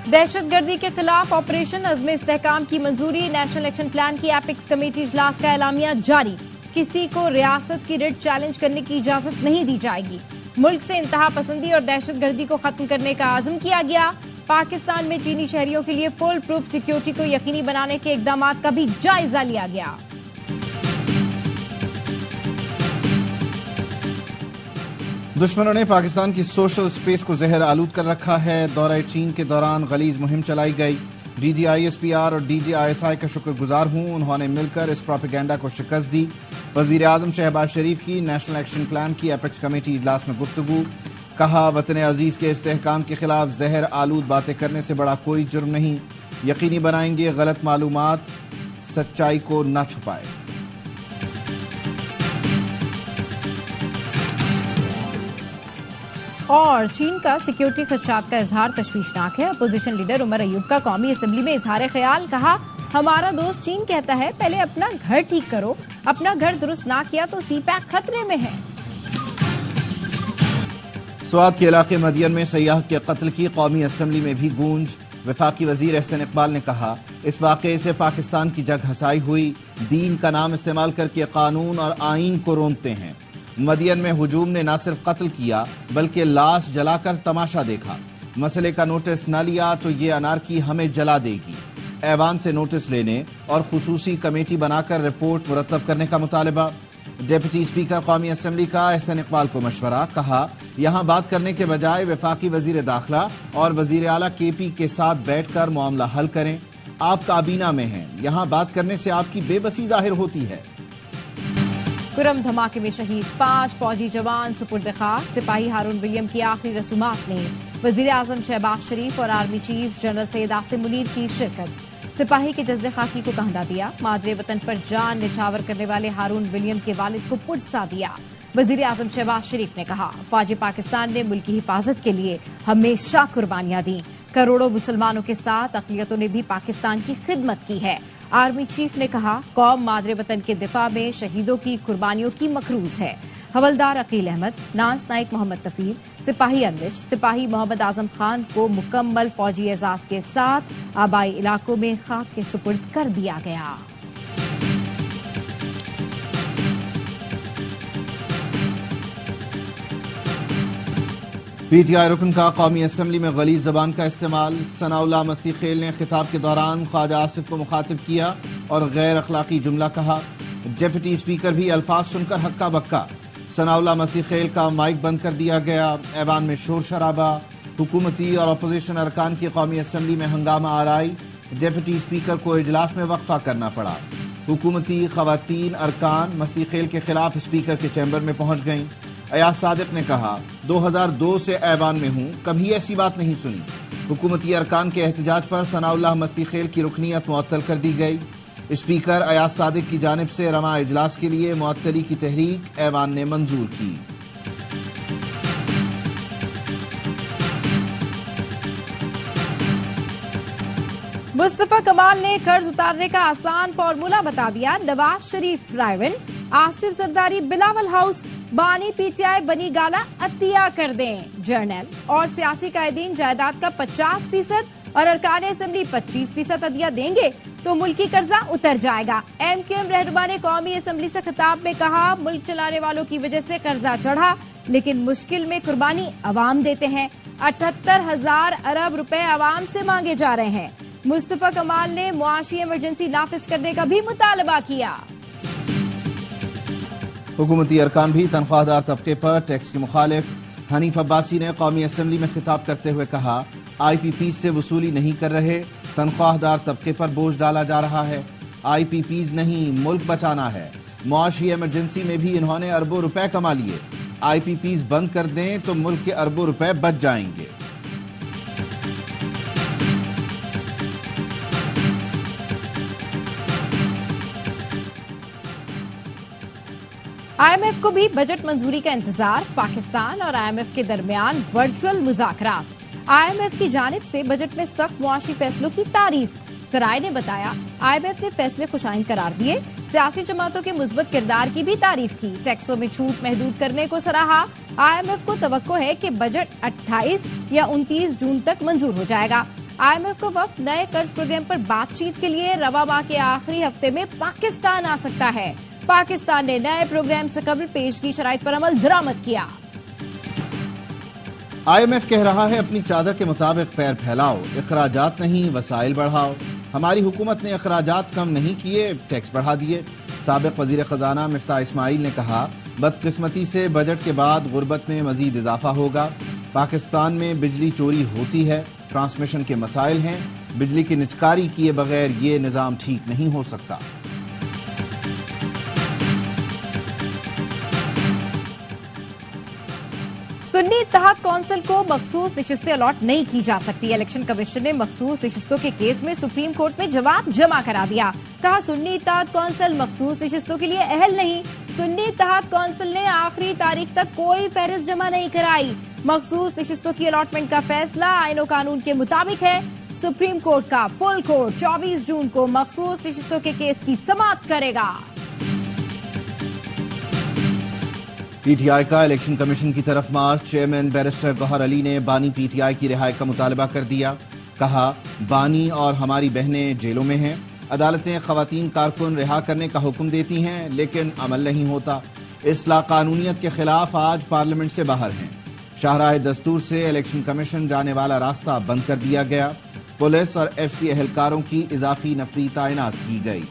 दहशतगर्दी के खिलाफ ऑपरेशन अज़्म इस्तेहकाम की मंजूरी। नेशनल एक्शन प्लान की एपिक्स कमेटी इजलास का एलामिया जारी। किसी को रियासत की रिट चैलेंज करने की इजाजत नहीं दी जाएगी। मुल्क से इंतहा पसंदी और दहशतगर्दी को खत्म करने का आज़म किया गया। पाकिस्तान में चीनी शहरियों के लिए फुल प्रूफ सिक्योरिटी को यकीनी बनाने के इकदाम का भी जायजा लिया गया। दुश्मनों ने पाकिस्तान की सोशल स्पेस को जहर आलूद कर रखा है। दौरे चीन के दौरान गलीज मुहिम चलाई गई। DGISPR और DGISI का शुक्रगुजार हूं, उन्होंने मिलकर इस प्रोपेगेंडा को शिकस्त दी। वजीर आजम शहबाज शरीफ की नेशनल एक्शन प्लान की एपेक्स कमेटी इजलास में गुफ्तगू। कहा, वतन अजीज के इस्तेहकाम के खिलाफ जहर आलूद बातें करने से बड़ा कोई जुर्म नहीं। यकीनी बनाएंगे गलत मालूमात सच्चाई को न छुपाए। और चीन का सिक्योरिटी खदशात का इजहार तशवीशनाक है। अपोजिशन लीडर उमर अयूब का कौमी असम्बली में इजहार ख्याल। कहा, हमारा दोस्त चीन कहता है पहले अपना घर ठीक करो, अपना घर दुरुस्त ना किया तो CPAC खतरे में है। स्वात के इलाके मदियन में सयाह के कत्ल की कौमी असम्बली में भी गूंज। वफाकी वजीर एहसन इकबाल ने कहा, इस वाक़े से पाकिस्तान की जग हसाई हुई। दीन का नाम इस्तेमाल करके कानून और आईन को रोंदते हैं। मदियन में हुजूम ने न सिर्फ कत्ल किया बल्कि लाश जलाकर तमाशा देखा। मसले का नोटिस न लिया तो ये अनारकी हमें जला देगी। ऐवान से नोटिस लेने और खुसूसी कमेटी बनाकर रिपोर्ट मुरतब करने का मुतालबा। डिप्टी स्पीकर कौमी असम्बली का एहसन इकबाल को मशवरा। कहा, यहाँ बात करने के बजाय वफाकी वजीर दाखिला और वजीर आला KP के साथ बैठकर मामला हल करें। आप काबीना में हैं, यहाँ बात करने से आपकी बेबसी जाहिर होती है। कुरम धमाके में शहीद 5 फौजी जवान सुपुर्द खाक। सिपाही हारून विलियम की आखिरी रसूमात में वजीर आजम शहबाज शरीफ और army chief general Syed Asim Munir की शिरकत। सिपाही के जज्बे खाकी को कंधा दिया। मादरे वतन पर जान निछावर करने वाले हारून विलियम के वालिद को पुरसा दिया। वजीर आजम शहबाज शरीफ ने कहा, फौज पाकिस्तान ने मुल्क की हिफाजत के लिए हमेशा कुर्बानियां दी। करोड़ों मुसलमानों के साथ अक़लियतों ने भी पाकिस्तान की खिदमत की है। आर्मी चीफ ने कहा, कौम मादरे वतन के दिफा में शहीदों की कुर्बानियों की मखरूज है। हवलदार अकील अहमद, नांस नाइक मोहम्मद तफीर, सिपाही अनविश, सिपाही मोहम्मद आजम खान को मुकम्मल फौजी एजाज के साथ आबाई इलाकों में खाक के सुपुर्द कर दिया गया। PTI रुकन का कौमी असम्बली में गलीज जबान का इस्तेमाल। सनाउल्लाह मस्ती खेल ने खिताब के दौरान ख्वाजा आसिफ को मुखातिब किया और गैर अखलाकी जुमला कहा। डिप्टी स्पीकर भी अल्फाज सुनकर हक्का बक्का। सनाउल्लाह मस्ती खेल का माइक बंद कर दिया गया। ऐवान में शोर शराबा। हुकूमती और अपोजिशन अरकान की कौमी असम्बली में हंगामा आराई। डिप्टी स्पीकर को इजलास में वक्फा करना पड़ा। हुकूमती खवातीन अरकान मस्ती खेल के खिलाफ स्पीकर के चैम्बर में पहुंच गईं। अयाज सादिक ने कहा, 2002 से ऐवान में हूं, कभी ऐसी बात नहीं सुनी। हुकूमती अरकान के एहतजाज पर सनाउल्लाह मस्ती खेल की रुकनियत मुअत्तल कर दी गई। स्पीकर अयाज सादिक की जानिब से रमा इजलास के लिए मुअत्तली की तहरीक ऐवान ने मंजूर की। मुस्तफा कमाल ने कर्ज उतारने का आसान फॉर्मूला बता दिया। नवाज शरीफ रायविन, आसिफ जरदारी बिलावल हाउस, बानी PTI बनी गाला अतिया कर दें। जर्नल और सियासी कायदीन जायदाद का 50% और अरकान असेंबली 25% अदिया देंगे तो मुल्की कर्जा उतर जाएगा। MQM रहनुमा ने कौमी असेंबली से खिताब में कहा, मुल्क चलाने वालों की वजह से कर्जा चढ़ा लेकिन मुश्किल में कुर्बानी अवाम देते हैं। 78,000 अरब रुपए अवाम से मांगे जा रहे हैं। मुस्तफा कमाल ने मुआशी इमरजेंसी नाफिज करने का भी मुतालबा किया। हुकूमती अरकान भी तनख्वाहदार तबके पर टैक्स के मुखालिफ। हनीफ अब्बासी ने कौमी असम्बली में खिताब करते हुए कहा, IPPs से वसूली नहीं कर रहे, तनख्वाहदार तबके पर बोझ डाला जा रहा है। IPPs नहीं, मुल्क बचाना है। मुआशी इमरजेंसी में भी इन्होंने अरबों रुपए कमा लिए। IPPs बंद कर दें तो मुल्क के अरबों रुपए बच जाएंगे। IMF को भी बजट मंजूरी का इंतजार। पाकिस्तान और IMF के दरमियान वर्चुअल मुज़ाकरात। IMF की जानिब से बजट में सख्त मुआशी फैसलों की तारीफ। सराय ने बताया, IMF ने फैसले खुशाइन करार दिए। सियासी जमातों के मुस्बत किरदार की भी तारीफ की। टैक्सों में छूट महदूद करने को सराहा। IMF को तवक्को है कि बजट 28 या 29 जून तक मंजूर हो जाएगा। IMF का वफ्द नए कर्ज प्रोग्राम पर बातचीत के लिए रवा माह के आखिरी हफ्ते में पाकिस्तान आ सकता है। पाकिस्तान ने नए प्रोग्राम से कबल पेश की शराइत पर अमल दरामद किया। IMF कह रहा है अपनी चादर के मुताबिक पैर फैलाओ, अखराजात नहीं वसाइल बढ़ाओ। हमारी हुकूमत ने अखराजात कम नहीं किए, टैक्स बढ़ा दिए। साबिक वजीर खजाना मिफ्ताह इस्माइल ने कहा, बदकिस्मती से बजट के बाद गुर्बत में मजीद इजाफा होगा। पाकिस्तान में बिजली चोरी होती है, ट्रांसमिशन के मसाइल हैं, बिजली की निचकारी किए बगैर ये निज़ाम ठीक नहीं हो सकता। सुन्नी इत्तेहाद कौंसिल को मखसूस नशिस्तें अलॉट नहीं की जा सकती। इलेक्शन कमीशन ने मखसूस नशिस्तों के केस में सुप्रीम कोर्ट में जवाब जमा करा दिया। कहा, सुन्नी इत्तेहाद कौंसिल मखसूस नशिस्तों के लिए अहल नहीं। सुन्नी इत्तेहाद कौंसिल ने आखिरी तारीख तक कोई फहरिस्त जमा नहीं कराई। मखसूस नशिस्तों की अलॉटमेंट का फैसला आईन और कानून के मुताबिक है। सुप्रीम कोर्ट का फुल कोर्ट 24 जून को मखसूस नशिस्तों के केस की समाअत करेगा। PTI का इलेक्शन कमीशन की तरफ मार्च। चेयरमैन बैरिस्टर गौहर अली ने बानी PTI की रिहाई का मुतालबा कर दिया। कहा, बानी और हमारी बहनें जेलों में हैं। अदालतें खवातीन कारकुन रिहा करने का हुक्म देती हैं, लेकिन अमल नहीं होता। इस्लाह कानूनियत के खिलाफ आज पार्लियामेंट से बाहर हैं। शाहराह दस्तूर से इलेक्शन कमीशन जाने वाला रास्ता बंद कर दिया गया। पुलिस और FC एहलकारों की इजाफी नफरी तैनात की गई।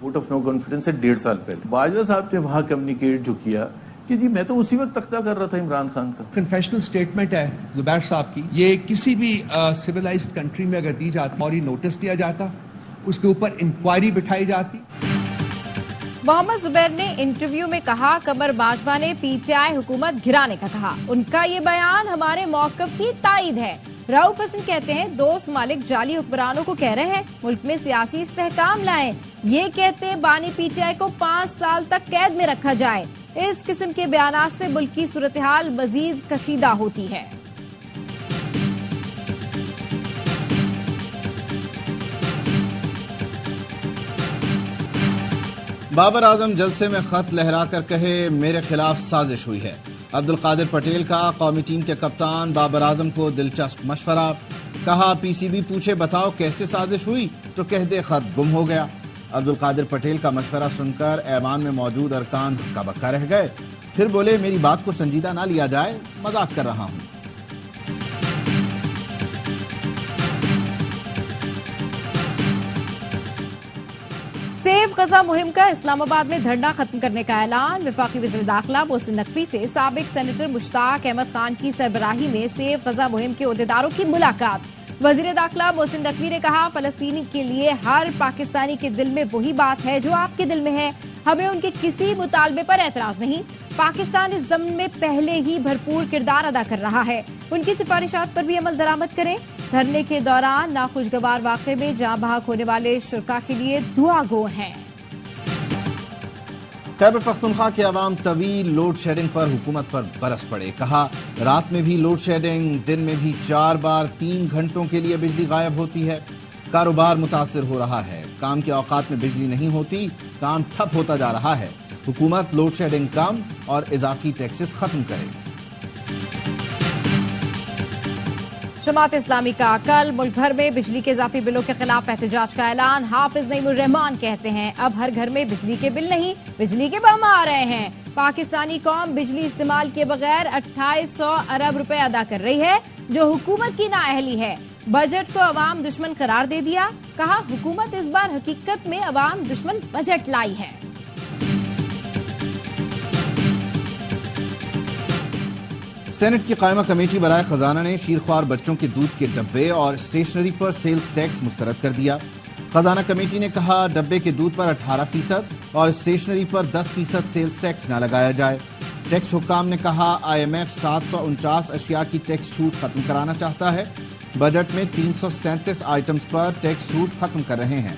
वोट ऑफ नो कॉन्फिडेंस से 1.5 साल पहले बाजवा साहब ने वहां कम्युनिकेट जो किया कि जी मैं तो उसी वक्त तख्ता कर रहा था इमरान खान का। कन्फेशनल स्टेटमेंट है जुबैर साहब की, ये किसी भी सिविलाइज्ड कंट्री में अगर दी जाती और ये नोटिस दिया जाता, उसके ऊपर इंक्वायरी बिठाई जाती। मोहम्मद जुबैर ने इंटरव्यू में कहा, कमर बाजवा ने PTI हुकूमत गिराने का कहा। उनका ये बयान हमारे मौक़िफ़ की तायद है। राउफ हसन कहते हैं, दोस्त मालिक जाली हुक्मरानों को कह रहे हैं मुल्क में सियासी इस्तेहकाम लाएं। ये कहते हैं बानी PTI को 5 साल तक कैद में रखा जाए। इस किस्म के बयानात से मुल्क की सूरत हाल मजीद कशीदा होती है। बाबर आजम जलसे में खत लहरा कर कहे, मेरे खिलाफ साजिश हुई है। अब्दुल कादिर पटेल का कौमी टीम के कप्तान बाबर आजम को दिलचस्प मशवरा। कहा, PCB पूछे बताओ कैसे साजिश हुई तो कह दे खत गुम हो गया। अब्दुल कादिर पटेल का मशवरा सुनकर ऐवान में मौजूद अरकान हक्का बक्का रह गए। फिर बोले, मेरी बात को संजीदा ना लिया जाए, मजाक कर रहा हूं। सेव गजा मुहिम का इस्लामाबाद में धरना खत्म करने का ऐलान। वफाकी वज़ीर दाखिला मोहसिन नकवी से साबिक सेनेटर मुश्ताक अहमद खान की सरबराही में सेव गजा मुहिम के ओहदेदारों की मुलाकात। वज़ीर दाखिला मोहसिन नकवी ने कहा, फलस्तीनी के लिए हर पाकिस्तानी के दिल में वही बात है जो आपके दिल में है। हमें उनके किसी मुतालबे पर एतराज नहीं। पाकिस्तान इस ज़मीन में पहले ही भरपूर किरदार अदा कर रहा है। उनकी सिफारिशात पर भी अमल दरामद करें। धरने के दौरान नाखुशगवार वाक़े में जाँ बहक होने वाले शुरका के लिए दुआ गो हैं। खैबर पख्तूनख्वा के अवाम तवील लोड शेडिंग पर हुकूमत पर बरस पड़े। कहा, रात में भी लोड शेडिंग, दिन में भी 4 बार 3 घंटों के लिए बिजली गायब होती है। कारोबार मुतासिर हो रहा है। काम के औकात में बिजली नहीं होती, काम ठप होता जा रहा है। हुकूमत लोड शेडिंग कम और इजाफी टैक्सेस खत्म करे। जमात इस्लामी का कल मुल्क भर में बिजली के इजाफी बिलों के खिलाफ एहतजाज का ऐलान। हाफिज नईमुर रहमान कहते हैं, अब हर घर में बिजली के बिल नहीं, बिजली के बम आ रहे हैं। पाकिस्तानी कौम बिजली इस्तेमाल के बगैर 2800 अरब रुपए अदा कर रही है, जो हुकूमत की नाअहली है। बजट को अवाम दुश्मन करार दे दिया। कहा, हुकूमत इस बार हकीकत में अवाम दुश्मन बजट लाई है। सेनेट की कायमा कमेटी बराए खजाना ने शीरख्वार बच्चों के दूध के डब्बे और स्टेशनरी पर सेल्स टैक्स मुस्तरद कर दिया। खजाना कमेटी ने कहा, डब्बे के दूध पर 18% और स्टेशनरी पर 10% सेल्स टैक्स न लगाया जाए। टैक्स हुक्काम ने कहा, IMF 749 अशिया की टैक्स छूट खत्म कराना चाहता है। बजट में 337 आइटम्स पर टैक्स छूट खत्म कर रहे हैं।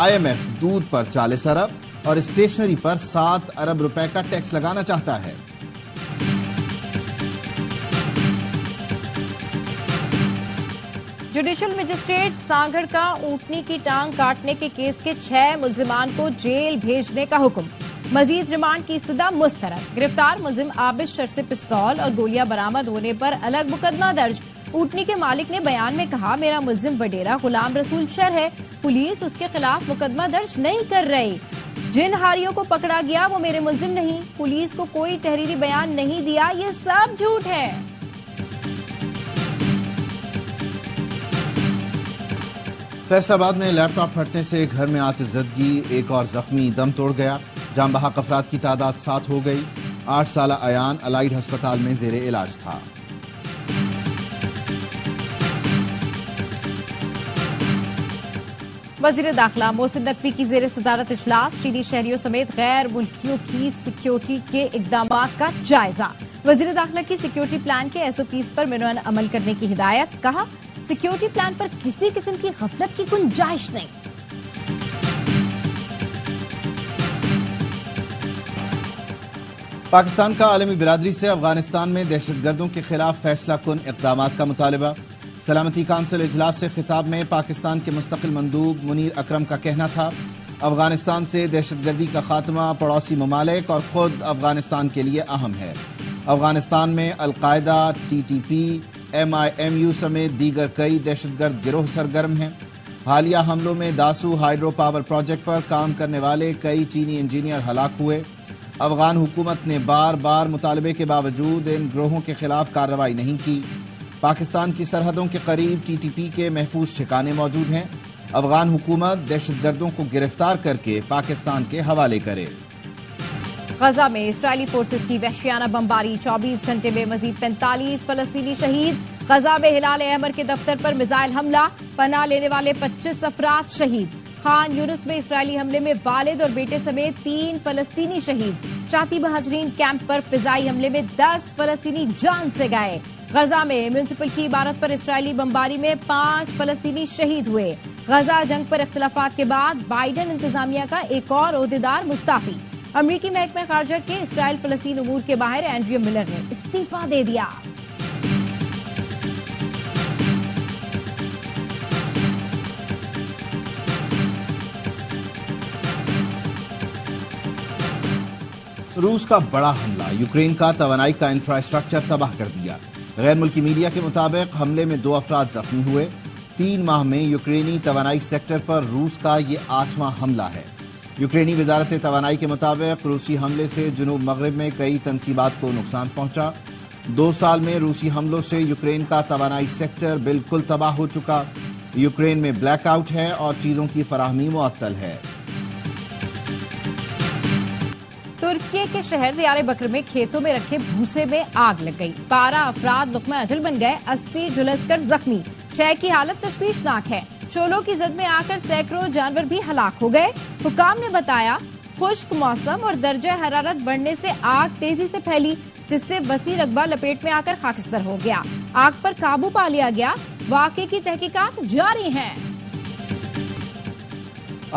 IMF दूध पर 40 अरब और स्टेशनरी पर 7 अरब रुपए का टैक्स लगाना चाहता है। जुडिशल मजिस्ट्रेट सांगड़ का ऊंटनी की टांग काटने के केस के 6 मुल्जिमान को जेल भेजने का हुक्म। मजीद रिमांड की इस्तदा मुस्तरद। गिरफ्तार मुलजिम आबिद शर से पिस्तौल और गोलियां बरामद होने पर अलग मुकदमा दर्ज। ऊँटनी के मालिक ने बयान में कहा, मेरा मुलजिम बडेरा गुलाम रसूल शर है, पुलिस उसके खिलाफ मुकदमा दर्ज नहीं कर रही। जिन हारियों को पकड़ा गया वो मेरे मुलजिम नहीं, पुलिस को कोई तहरीरी बयान नहीं दिया, ये सब झूठ है। फैसलाबाद में लैपटॉप फटने से घर में आतिशज़दगी, एक और जख्मी दम तोड़ गया। जान बहक अफराद की तादाद 7 हो गई। 8 साल अयान अलाइड अस्पताल में जेरे इलाज था। वजीर दाखिला मोहसिन नकवी की जेर सदारत इजलास, चीनी शहरियों समेत गैर मुल्कियों की सिक्योरिटी के इकदामात का जायजा। वजीर दाखिला की सिक्योरिटी प्लान के SOPs पर मिनवन अमल करने की हिदायत। कहा, सिक्योरिटी प्लान पर किसी किस्म की गफलत की गुंजाइश नहीं। पाकिस्तान का आलमी बिरादरी से अफगानिस्तान में दहशतगर्दों के खिलाफ फैसला कुन इक़दामात का मुतालबा। सलामती काउंसिल इजलास से खिताब में पाकिस्तान के मुस्तकिल मंदूब मुनीर अकरम का कहना था, अफगानिस्तान से दहशतगर्दी का खात्मा पड़ोसी ममालिक और खुद अफगानिस्तान के लिए अहम है। अफगानिस्तान में अलकायदा, TTP, MIMU समेत दीगर कई दहशतगर्द गिरोह सरगर्म हैं। हालिया हमलों में दासू हाइड्रो पावर प्रोजेक्ट पर काम करने वाले कई चीनी इंजीनियर हलाक हुए। अफगान हुकूमत ने बार बार मुतालबे के बावजूद इन गिरोहों के खिलाफ कार्रवाई नहीं की। पाकिस्तान की सरहदों के करीब TTP के महफूज ठिकाने मौजूद हैं। अफगान हुकूमत दहशतगर्दों को गिरफ्तार करके पाकिस्तान के हवाले करे। गजा में इसराइली फोर्सेस की वहशियाना बमबारी, 24 घंटे में मजीद 45 फलस्तीनी शहीद। गजा में हिलाल अहमर के दफ्तर पर मिसाइल हमला, पनाह लेने वाले 25 अफराद शहीद। खान यूनुस में इसराइली हमले में वालिद और बेटे समेत 3 फलस्तीनी शहीद। चाती महाजरीन कैंप पर फिजाई हमले में 10 फलस्तीनी जान से गए। गजा में म्यूनिसिपल की इमारत पर इसराइली बमबारी में 5 फलस्तीनी शहीद हुए। गजा जंग पर इख्तिलाफात के बाद बाइडन इंतजामिया का एक और ओहदेदार मुस्ताफी। अमरीकी महकमा खारजा के इसराइल फलस्तीन उमूर के बाहर एंड्रियो मिलर ने इस्तीफा दे दिया। रूस का बड़ा हमला, यूक्रेन का तवानाई का इंफ्रास्ट्रक्चर तबाह कर दिया। गैर मुल्की मीडिया के मुताबिक हमले में 2 अफराद जख्मी हुए। 3 माह में यूक्रेनी तवानाई सेक्टर पर रूस का ये 8वां हमला है। यूक्रेनी वजारत तवानाई के मुताबिक रूसी हमले से जुनूब मगरिब में कई तनसीबात को नुकसान पहुंचा। 2 साल में रूसी हमलों से यूक्रेन का तवानाई सेक्टर बिल्कुल तबाह हो चुका। यूक्रेन में ब्लैकआउट है और चीजों की फराहमी मुअत्तल है। तुर्की के शहर दियार बकर में खेतों में रखे भूसे में आग लग गई। 12 अफराद लुक़्मा अजल बन गए, 80 झुलसकर जख्मी। 6 की हालत तशवीशनाक है। शोलों की जद में आकर सैकड़ों जानवर भी हलाक हो गए। हुकाम ने बताया, खुश्क मौसम और दर्जा हरारत बढ़ने से आग तेजी से फैली, जिससे वसी रकबा लपेट में आकर खाकिस्तर हो गया। आग पर काबू पा लिया गया। वाक़े की तहकीकात जारी हैं।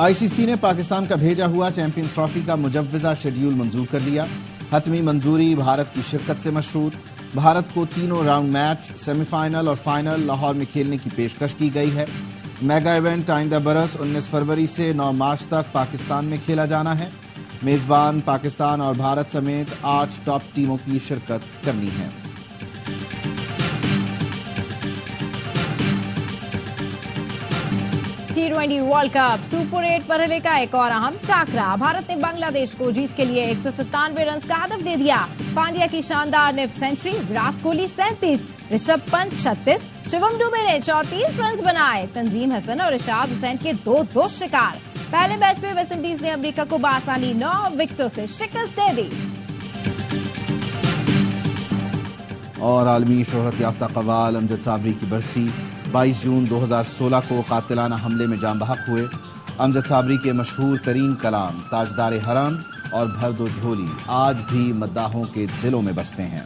ICC ने पाकिस्तान का भेजा हुआ चैंपियंस ट्रॉफी का मुजव्वज़ा शेड्यूल मंजूर कर लिया। हतमी मंजूरी भारत की शिरकत से मशरूत। भारत को तीनों राउंड मैच, सेमीफाइनल और फाइनल लाहौर में खेलने की पेशकश की गई है। मेगा इवेंट आइंदा बरस 19 फरवरी से 9 मार्च तक पाकिस्तान में खेला जाना है। मेजबान पाकिस्तान और भारत समेत 8 टॉप टीमों की शिरकत करनी है। T20 वर्ल्ड कप सुपर 8 मरहले का एक और अहम टाकरा। भारत ने बांग्लादेश को जीत के लिए 197 रन का हदफ दे दिया। पांड्या की शानदार निफ सेंचुरी, विराट कोहली 37, ऋषभ पंत 36, शिवम दुबे ने 34 रन बनाए। तंजीम हसन और इशाद हुसैन के 2 शिकार। पहले मैच में वेस्टइंडीज ने अमेरिका को बआसानी 9 विकेटों से शिकस्त दे दी। और आलमी शोहरत याफ्ता कव्वाल अमजद साबरी की बरसी। 22 जून 2016 को कातिलाना हमले में जान बहक हुए। अमजद साबरी के मशहूर तरीन कलाम ताजदार हरम और भर दो झोली आज भी मद्दाहों के दिलों में बसते हैं।